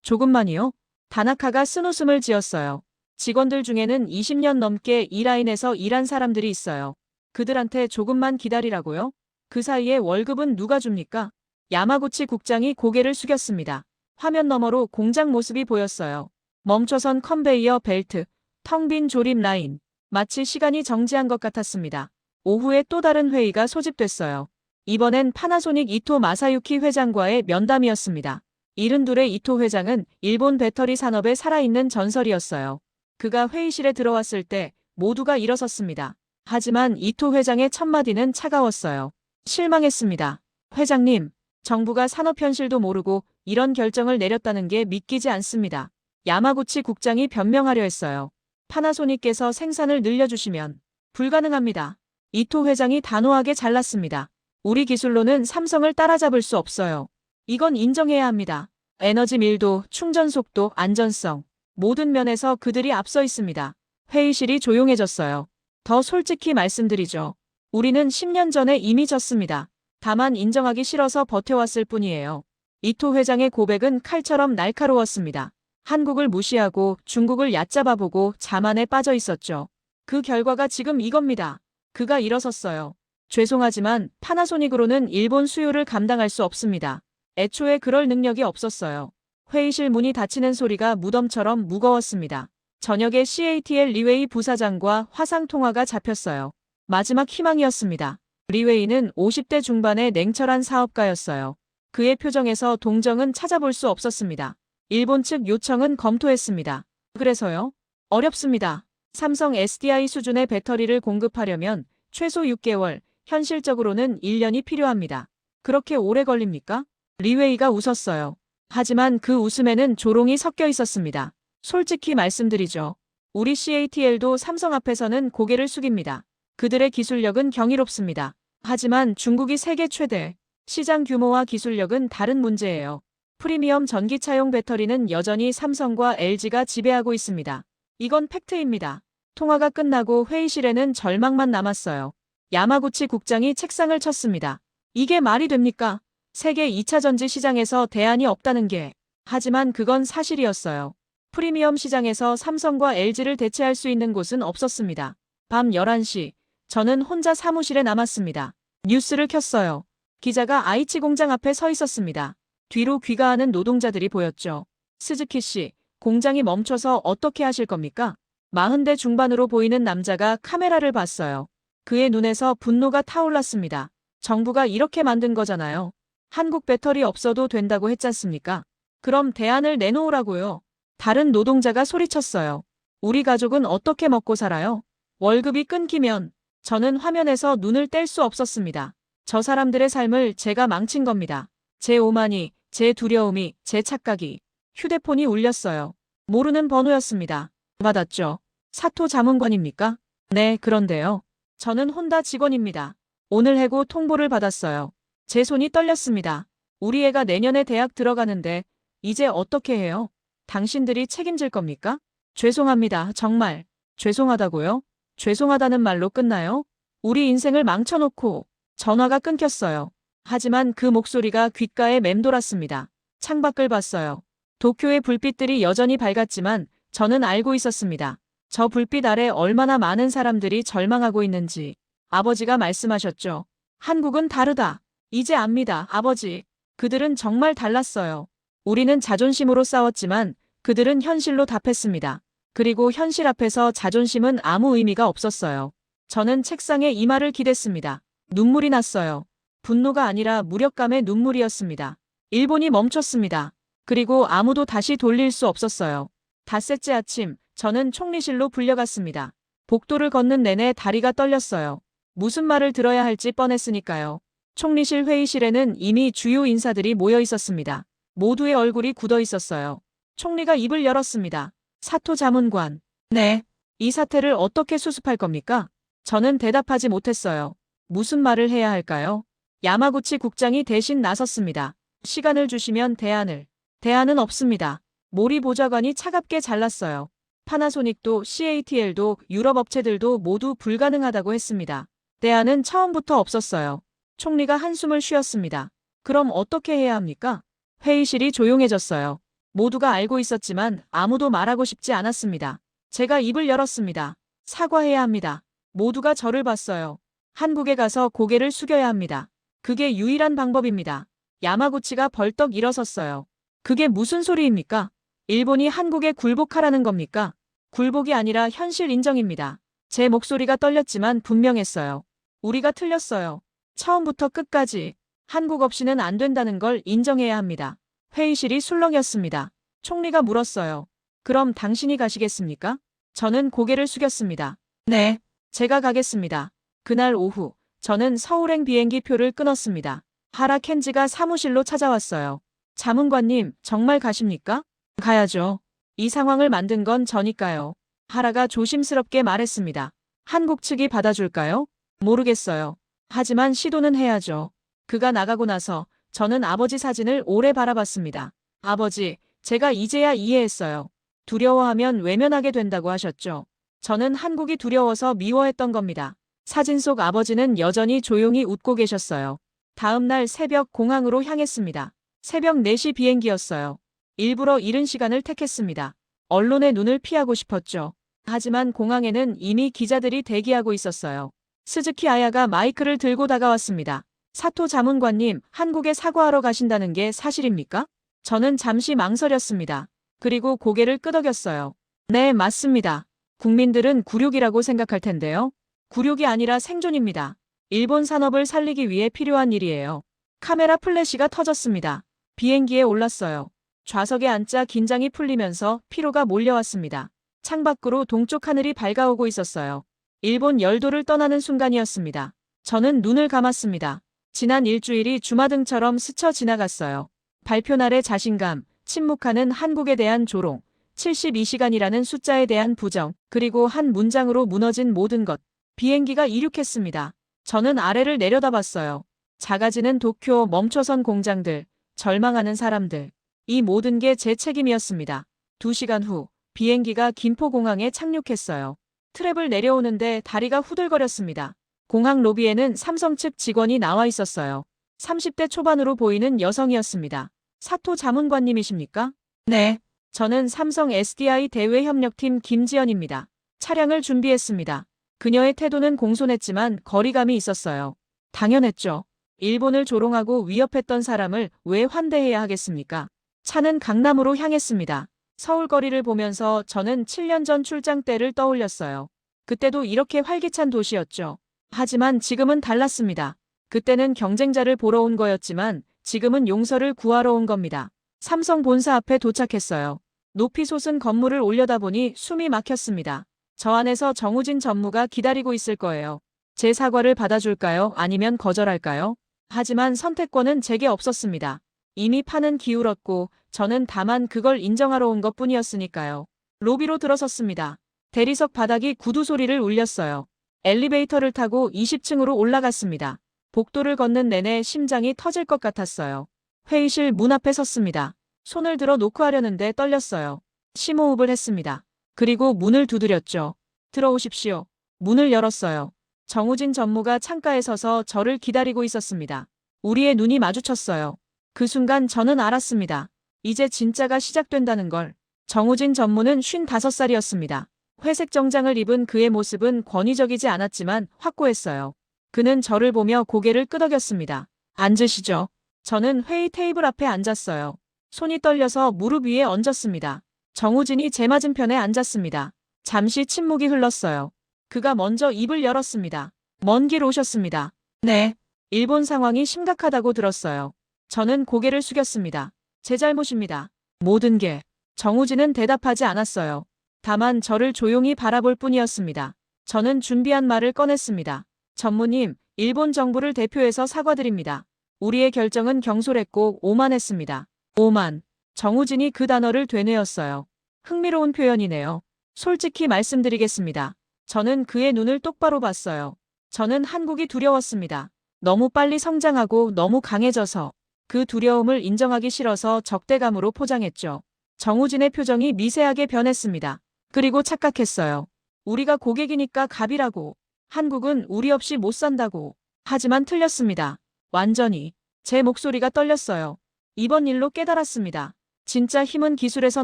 조금만이요? 다나카가 쓴웃음을 지었어요. 직원들 중에는 20년 넘게 이 라인에서 일한 사람들이 있어요. 그들한테 조금만 기다리라고요? 그 사이에 월급은 누가 줍니까? 야마구치 국장이 고개를 숙였습니다. 화면 너머로 공장 모습이 보였어요. 멈춰선 컨베이어 벨트, 텅 빈 조립 라인. 마치 시간이 정지한 것 같았습니다. 오후에 또 다른 회의가 소집됐어요. 이번엔 파나소닉 이토 마사유키 회장과의 면담이었습니다. 72의 이토 회장은 일본 배터리 산업의 살아있는 전설이었어요. 그가 회의실에 들어왔을 때 모두가 일어섰습니다. 하지만 이토 회장의 첫마디는 차가웠어요. 실망했습니다. 회장님, 정부가 산업 현실도 모르고 이런 결정을 내렸다는 게 믿기지 않습니다. 야마구치 국장이 변명하려 했어요. 파나소닉께서 생산을 늘려주시면 불가능합니다. 이토 회장이 단호하게 잘랐습니다. 우리 기술로는 삼성을 따라잡을 수 없어요. 이건 인정해야 합니다. 에너지 밀도, 충전 속도, 안전성. 모든 면에서 그들이 앞서 있습니다. 회의실이 조용해졌어요. 더 솔직히 말씀드리죠. 우리는 10년 전에 이미 졌습니다. 다만 인정하기 싫어서 버텨왔을 뿐이에요. 이토 회장의 고백은 칼처럼 날카로웠습니다. 한국을 무시하고 중국을 얕잡아보고 자만에 빠져 있었죠. 그 결과가 지금 이겁니다. 그가 일어섰어요. 죄송하지만 파나소닉으로는 일본 수요를 감당할 수 없습니다. 애초에 그럴 능력이 없었어요. 회의실 문이 닫히는 소리가 무덤처럼 무거웠습니다. 저녁에 CATL 리웨이 부사장과 화상통화가 잡혔어요. 마지막 희망이었습니다. 리웨이는 50대 중반의 냉철한 사업가였어요. 그의 표정에서 동정은 찾아볼 수 없었습니다. 일본 측 요청은 검토했습니다. 그래서요? 어렵습니다. 삼성 SDI 수준의 배터리를 공급하려면 최소 6개월, 현실적으로는 1년이 필요합니다. 그렇게 오래 걸립니까? 리웨이가 웃었어요. 하지만 그 웃음에는 조롱이 섞여 있었습니다. 솔직히 말씀드리죠. 우리 CATL도 삼성 앞에서는 고개를 숙입니다. 그들의 기술력은 경이롭습니다. 하지만 중국이 세계 최대, 시장 규모와 기술력은 다른 문제예요. 프리미엄 전기차용 배터리는 여전히 삼성과 LG가 지배하고 있습니다. 이건 팩트입니다. 통화가 끝나고 회의실에는 절망만 남았어요. 야마구치 국장이 책상을 쳤습니다. 이게 말이 됩니까? 세계 2차 전지 시장에서 대안이 없다는 게. 하지만 그건 사실이었어요. 프리미엄 시장에서 삼성과 LG를 대체할 수 있는 곳은 없었습니다. 밤 11시, 저는 혼자 사무실에 남았습니다. 뉴스를 켰어요. 기자가 아이치 공장 앞에 서 있었습니다. 뒤로 귀가하는 노동자들이 보였죠. 스즈키 씨, 공장이 멈춰서 어떻게 하실 겁니까? 40대 중반으로 보이는 남자가 카메라를 봤어요. 그의 눈에서 분노가 타올랐습니다. 정부가 이렇게 만든 거잖아요. 한국 배터리 없어도 된다고 했잖습니까? 그럼 대안을 내놓으라고요. 다른 노동자가 소리쳤어요. 우리 가족은 어떻게 먹고 살아요? 월급이 끊기면. 저는 화면에서 눈을 뗄 수 없었습니다. 저 사람들의 삶을 제가 망친 겁니다. 제 오만이, 제 두려움이, 제 착각이. 휴대폰이 울렸어요. 모르는 번호였습니다. 받았죠. 사토 자문관입니까? 네, 그런데요. 저는 혼다 직원입니다. 오늘 해고 통보를 받았어요. 제 손이 떨렸습니다. 우리 애가 내년에 대학 들어가는데 이제 어떻게 해요? 당신들이 책임질 겁니까? 죄송합니다. 정말. 죄송하다고요? 죄송하다는 말로 끝나요? 우리 인생을 망쳐놓고. 전화가 끊겼어요. 하지만 그 목소리가 귓가에 맴돌았습니다. 창밖을 봤어요. 도쿄의 불빛들이 여전히 밝았지만 저는 알고 있었습니다. 저 불빛 아래 얼마나 많은 사람들이 절망하고 있는지. 아버지가 말씀하셨죠. 한국은 다르다. 이제 압니다, 아버지. 그들은 정말 달랐어요. 우리는 자존심으로 싸웠지만 그들은 현실로 답했습니다. 그리고 현실 앞에서 자존심은 아무 의미가 없었어요. 저는 책상에 이마를 기댔습니다. 눈물이 났어요. 분노가 아니라 무력감의 눈물이었습니다. 일본이 멈췄습니다. 그리고 아무도 다시 돌릴 수 없었어요. 닷새째 아침, 저는 총리실로 불려갔습니다. 복도를 걷는 내내 다리가 떨렸어요. 무슨 말을 들어야 할지 뻔했으니까요. 총리실 회의실에는 이미 주요 인사들이 모여 있었습니다. 모두의 얼굴이 굳어 있었어요. 총리가 입을 열었습니다. 사토 자문관. 네. 이 사태를 어떻게 수습할 겁니까? 저는 대답하지 못했어요. 무슨 말을 해야 할까요? 야마구치 국장이 대신 나섰습니다. 시간을 주시면 대안을. 대안은 없습니다. 모리 보좌관이 차갑게 잘랐어요. 파나소닉도 CATL도 유럽 업체들도 모두 불가능하다고 했습니다. 대안은 처음부터 없었어요. 총리가 한숨을 쉬었습니다. 그럼 어떻게 해야 합니까? 회의실이 조용해졌어요. 모두가 알고 있었지만 아무도 말하고 싶지 않았습니다. 제가 입을 열었습니다. 사과해야 합니다. 모두가 저를 봤어요. 한국에 가서 고개를 숙여야 합니다. 그게 유일한 방법입니다. 야마구치가 벌떡 일어섰어요. 그게 무슨 소리입니까? 일본이 한국에 굴복하라는 겁니까? 굴복이 아니라 현실 인정입니다. 제 목소리가 떨렸지만 분명했어요. 우리가 틀렸어요. 처음부터 끝까지. 한국 없이는 안 된다는 걸 인정해야 합니다. 회의실이 술렁였습니다. 총리가 물었어요. 그럼 당신이 가시겠습니까? 저는 고개를 숙였습니다. 네, 제가 가겠습니다. 그날 오후, 저는 서울행 비행기 표를 끊었습니다. 하라 켄지가 사무실로 찾아왔어요. 자문관님, 정말 가십니까? 가야죠. 이 상황을 만든 건 저니까요. 하라가 조심스럽게 말했습니다. 한국 측이 받아줄까요? 모르겠어요. 하지만 시도는 해야죠. 그가 나가고 나서 저는 아버지 사진을 오래 바라봤습니다. 아버지, 제가 이제야 이해했어요. 두려워하면 외면하게 된다고 하셨죠. 저는 한국이 두려워서 미워했던 겁니다. 사진 속 아버지는 여전히 조용히 웃고 계셨어요. 다음 날 새벽 공항으로 향했습니다. 새벽 4시 비행기였어요. 일부러 이른 시간을 택했습니다. 언론의 눈을 피하고 싶었죠. 하지만 공항에는 이미 기자들이 대기하고 있었어요. 스즈키 아야가 마이크를 들고 다가왔습니다. 사토 자문관님, 한국에 사과하러 가신다는 게 사실입니까? 저는 잠시 망설였습니다. 그리고 고개를 끄덕였어요. 네, 맞습니다. 국민들은 굴욕이라고 생각할 텐데요. 굴욕이 아니라 생존입니다. 일본 산업을 살리기 위해 필요한 일이에요. 카메라 플래시가 터졌습니다. 비행기에 올랐어요. 좌석에 앉자 긴장이 풀리면서 피로가 몰려왔습니다. 창밖으로 동쪽 하늘이 밝아오고 있었어요. 일본 열도를 떠나는 순간이었습니다. 저는 눈을 감았습니다. 지난 일주일이 주마등처럼 스쳐 지나갔어요. 발표날의 자신감, 침묵하는 한국에 대한 조롱, 72시간이라는 숫자에 대한 부정, 그리고 한 문장으로 무너진 모든 것. 비행기가 이륙했습니다. 저는 아래를 내려다봤어요. 작아지는 도쿄, 멈춰선 공장들, 절망하는 사람들. 이 모든 게 제 책임이었습니다. 2시간 후 비행기가 김포공항에 착륙했어요. 트랩을 내려오는데 다리가 후들거렸습니다. 공항 로비에는 삼성 측 직원이 나와 있었어요. 30대 초반으로 보이는 여성이었습니다. 사토 자문관님이십니까? 네. 저는 삼성 SDI 대외협력팀 김지연입니다. 차량을 준비했습니다. 그녀의 태도는 공손했지만 거리감이 있었어요. 당연했죠. 일본을 조롱하고 위협했던 사람을 왜 환대해야 하겠습니까? 차는 강남으로 향했습니다. 서울 거리를 보면서 저는 7년 전 출장 때를 떠올렸어요. 그때도 이렇게 활기찬 도시였죠. 하지만 지금은 달랐습니다. 그때는 경쟁자를 보러 온 거였지만 지금은 용서를 구하러 온 겁니다. 삼성 본사 앞에 도착했어요. 높이 솟은 건물을 올려다보니 숨이 막혔습니다. 저 안에서 정우진 전무가 기다리고 있을 거예요. 제 사과를 받아줄까요? 아니면 거절할까요? 하지만 선택권은 제게 없었습니다. 이미 판은 기울었고 저는 다만 그걸 인정하러 온 것뿐이었으니까요. 로비로 들어섰습니다. 대리석 바닥이 구두 소리를 울렸어요. 엘리베이터를 타고 20층으로 올라갔습니다. 복도를 걷는 내내 심장이 터질 것 같았어요. 회의실 문 앞에 섰습니다. 손을 들어 놓고 하려는데 떨렸어요. 심호흡을 했습니다. 그리고 문을 두드렸죠. 들어오십시오. 문을 열었어요. 정우진 전무가 창가에 서서 저를 기다리고 있었습니다. 우리의 눈이 마주쳤어요. 그 순간 저는 알았습니다. 이제 진짜가 시작된다는 걸. 정우진 전무는 55살이었습니다. 회색 정장을 입은 그의 모습은 권위적이지 않았지만 확고했어요. 그는 저를 보며 고개를 끄덕였습니다. 앉으시죠. 저는 회의 테이블 앞에 앉았어요. 손이 떨려서 무릎 위에 얹었습니다. 정우진이 제 맞은편에 앉았습니다. 잠시 침묵이 흘렀어요. 그가 먼저 입을 열었습니다. 먼 길 오셨습니다. 네. 일본 상황이 심각하다고 들었어요. 저는 고개를 숙였습니다. 제 잘못입니다. 모든 게. 정우진은 대답하지 않았어요. 다만 저를 조용히 바라볼 뿐이었습니다. 저는 준비한 말을 꺼냈습니다. 전무님, 일본 정부를 대표해서 사과드립니다. 우리의 결정은 경솔했고 오만했습니다. 오만. 정우진이 그 단어를 되뇌었어요. 흥미로운 표현이네요. 솔직히 말씀드리겠습니다. 저는 그의 눈을 똑바로 봤어요. 저는 한국이 두려웠습니다. 너무 빨리 성장하고 너무 강해져서 그 두려움을 인정하기 싫어서 적대감으로 포장했죠. 정우진의 표정이 미세하게 변했습니다. 그리고 착각했어요. 우리가 고객이니까 갑이라고. 한국은 우리 없이 못 산다고. 하지만 틀렸습니다. 완전히. 제 목소리가 떨렸어요. 이번 일로 깨달았습니다. 진짜 힘은 기술에서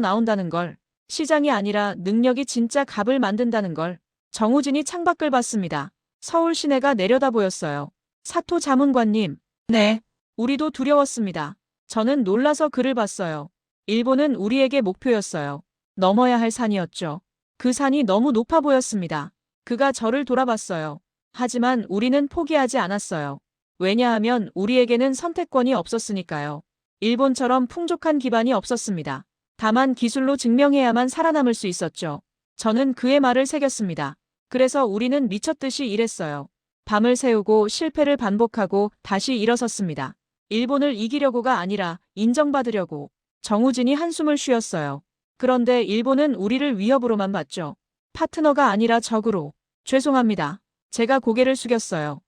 나온다는 걸. 시장이 아니라 능력이 진짜 갑을 만든다는 걸. 정우진이 창밖을 봤습니다. 서울 시내가 내려다 보였어요. 사토 자문관님. 네. 우리도 두려웠습니다. 저는 놀라서 그를 봤어요. 일본은 우리에게 목표였어요. 넘어야 할 산이었죠. 그 산이 너무 높아 보였습니다. 그가 저를 돌아봤어요. 하지만 우리는 포기하지 않았어요. 왜냐하면 우리에게는 선택권이 없었으니까요. 일본처럼 풍족한 기반이 없었습니다. 다만 기술로 증명해야만 살아남을 수 있었죠. 저는 그의 말을 새겼습니다. 그래서 우리는 미쳤듯이 일했어요. 밤을 새우고 실패를 반복하고 다시 일어섰습니다. 일본을 이기려고가 아니라 인정받으려고. 정우진이 한숨을 쉬었어요. 그런데 일본은 우리를 위협으로만 봤죠. 파트너가 아니라 적으로. 죄송합니다. 제가 고개를 숙였어요.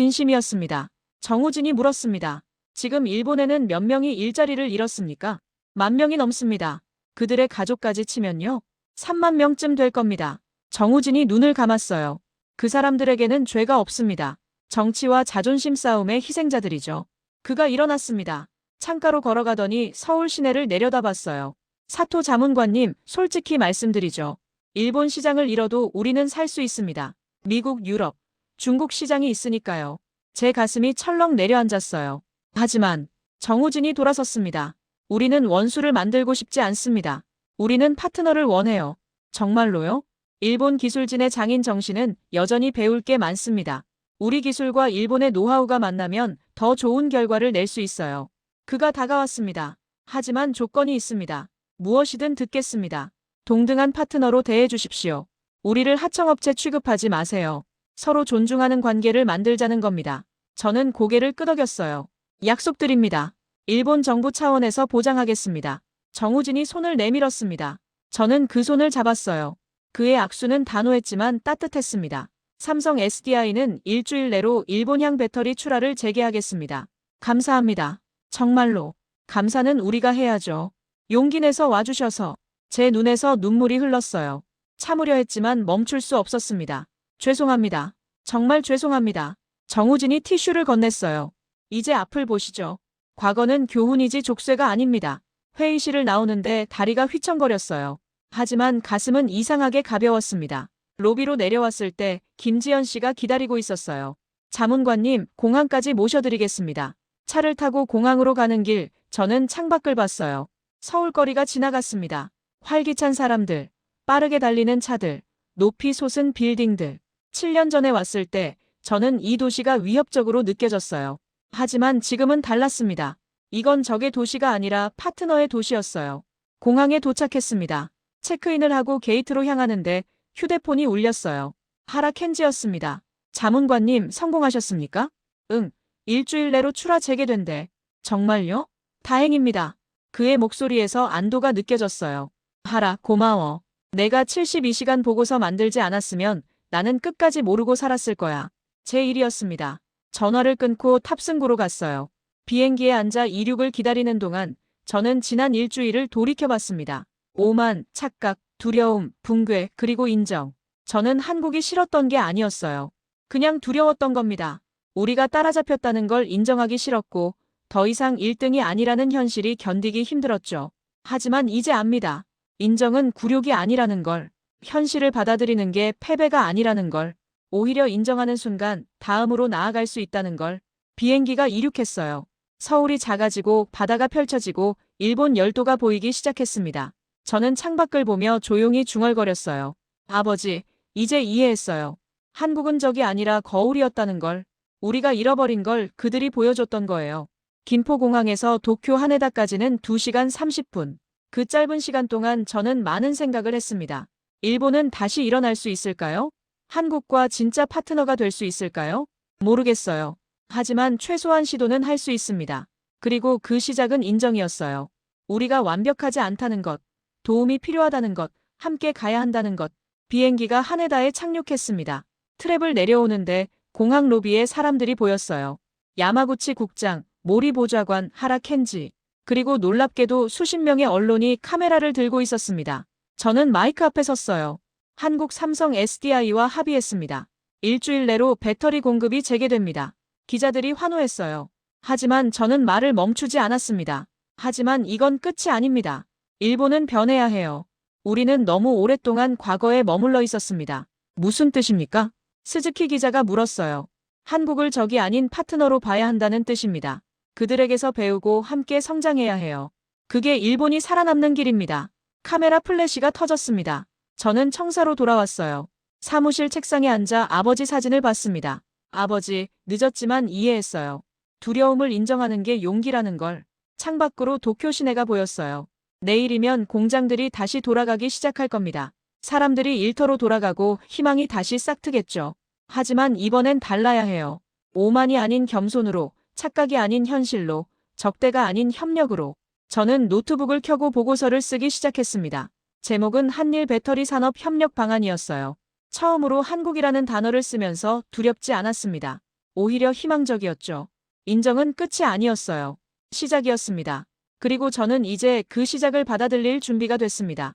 진심이었습니다. 정우진이 물었습니다. 지금 일본에는 몇 명이 일자리를 잃었습니까? 10,000명이 넘습니다. 그들의 가족까지 치면요. 30,000명쯤 될 겁니다. 정우진이 눈을 감았어요. 그 사람들에게는 죄가 없습니다. 정치와 자존심 싸움의 희생자들이죠. 그가 일어났습니다. 창가로 걸어가더니 서울 시내를 내려다봤어요. 사토 자문관님, 솔직히 말씀드리죠. 일본 시장을 잃어도 우리는 살 수 있습니다. 미국, 유럽, 중국 시장이 있으니까요. 제 가슴이 철렁 내려앉았어요. 하지만 정우진이 돌아섰습니다. 우리는 원수를 만들고 싶지 않습니다. 우리는 파트너를 원해요. 정말로요? 일본 기술진의 장인 정신은 여전히 배울 게 많습니다. 우리 기술과 일본의 노하우가 만나면 더 좋은 결과를 낼 수 있어요. 그가 다가왔습니다. 하지만 조건이 있습니다. 무엇이든 듣겠습니다. 동등한 파트너로 대해 주십시오. 우리를 하청업체 취급하지 마세요. 서로 존중하는 관계를 만들자는 겁니다. 저는 고개를 끄덕였어요. 약속드립니다. 일본 정부 차원에서 보장하겠습니다. 정우진이 손을 내밀었습니다. 저는 그 손을 잡았어요. 그의 악수는 단호했지만 따뜻했습니다. 삼성 SDI는 일주일 내로 일본향 배터리 출하를 재개하겠습니다. 감사합니다. 정말로. 감사는 우리가 해야죠. 용기 내서 와주셔서 제 눈에서 눈물이 흘렀어요. 참으려 했지만 멈출 수 없었습니다. 죄송합니다. 정말 죄송합니다. 정우진이 티슈를 건넸어요. 이제 앞을 보시죠. 과거는 교훈이지 족쇄가 아닙니다. 회의실을 나오는데 다리가 휘청거렸어요. 하지만 가슴은 이상하게 가벼웠습니다. 로비로 내려왔을 때 김지연 씨가 기다리고 있었어요. 자문관님, 공항까지 모셔드리겠습니다. 차를 타고 공항으로 가는 길, 저는 창밖을 봤어요. 서울거리가 지나갔습니다. 활기찬 사람들, 빠르게 달리는 차들, 높이 솟은 빌딩들. 7년 전에 왔을 때 저는 이 도시가 위협적으로 느껴졌어요. 하지만 지금은 달랐습니다. 이건 적의 도시가 아니라 파트너의 도시였어요. 공항에 도착했습니다. 체크인을 하고 게이트로 향하는데 휴대폰이 울렸어요. 하라 켄지였습니다. 자문관님, 성공하셨습니까? 응, 일주일 내로 출하 재개된대. 정말요? 다행입니다. 그의 목소리에서 안도가 느껴졌어요. 하라, 고마워. 내가 72시간 보고서 만들지 않았으면 나는 끝까지 모르고 살았을 거야. 제 일이었습니다. 전화를 끊고 탑승구로 갔어요. 비행기에 앉아 이륙을 기다리는 동안 저는 지난 일주일을 돌이켜봤습니다. 오만, 착각, 두려움, 붕괴, 그리고 인정. 저는 한국이 싫었던 게 아니었어요. 그냥 두려웠던 겁니다. 우리가 따라잡혔다는 걸 인정하기 싫었고 더 이상 1등이 아니라는 현실이 견디기 힘들었죠. 하지만 이제 압니다. 인정은 굴욕이 아니라는 걸. 현실을 받아들이는 게 패배가 아니라는 걸. 오히려 인정하는 순간 다음으로 나아갈 수 있다는 걸. 비행기가 이륙했어요. 서울이 작아지고 바다가 펼쳐지고 일본 열도가 보이기 시작했습니다. 저는 창밖을 보며 조용히 중얼거렸어요. 아버지, 이제 이해했어요. 한국은 적이 아니라 거울이었다는 걸. 우리가 잃어버린 걸 그들이 보여줬던 거예요. 김포공항에서 도쿄 하네다까지는 2시간 30분. 그 짧은 시간 동안 저는 많은 생각을 했습니다. 일본은 다시 일어날 수 있을까요? 한국과 진짜 파트너가 될 수 있을까요? 모르겠어요. 하지만 최소한 시도는 할 수 있습니다. 그리고 그 시작은 인정이었어요. 우리가 완벽하지 않다는 것, 도움이 필요하다는 것, 함께 가야 한다는 것. 비행기가 하네다에 착륙했습니다. 트랩을 내려오는데 공항 로비에 사람들이 보였어요. 야마구치 국장, 모리 보좌관, 하라 켄지. 그리고 놀랍게도 수십 명의 언론이 카메라를 들고 있었습니다. 저는 마이크 앞에 섰어요. 한국 삼성 SDI와 합의했습니다. 일주일 내로 배터리 공급이 재개됩니다. 기자들이 환호했어요. 하지만 저는 말을 멈추지 않았습니다. 하지만 이건 끝이 아닙니다. 일본은 변해야 해요. 우리는 너무 오랫동안 과거에 머물러 있었습니다. 무슨 뜻입니까? 스즈키 기자가 물었어요. 한국을 적이 아닌 파트너로 봐야 한다는 뜻입니다. 그들에게서 배우고 함께 성장해야 해요. 그게 일본이 살아남는 길입니다. 카메라 플래시가 터졌습니다. 저는 청사로 돌아왔어요. 사무실 책상에 앉아 아버지 사진을 봤습니다. 아버지, 늦었지만 이해했어요. 두려움을 인정하는 게 용기라는 걸. 창밖으로 도쿄 시내가 보였어요. 내일이면 공장들이 다시 돌아가기 시작할 겁니다. 사람들이 일터로 돌아가고 희망이 다시 싹트겠죠. 하지만 이번엔 달라야 해요. 오만이 아닌 겸손으로, 착각이 아닌 현실로, 적대가 아닌 협력으로. 저는 노트북을 켜고 보고서를 쓰기 시작했습니다. 제목은 한일 배터리 산업 협력 방안이었어요. 처음으로 한국이라는 단어를 쓰면서 두렵지 않았습니다. 오히려 희망적이었죠. 인정은 끝이 아니었어요. 시작이었습니다. 그리고 저는 이제 그 시작을 받아들일 준비가 됐습니다.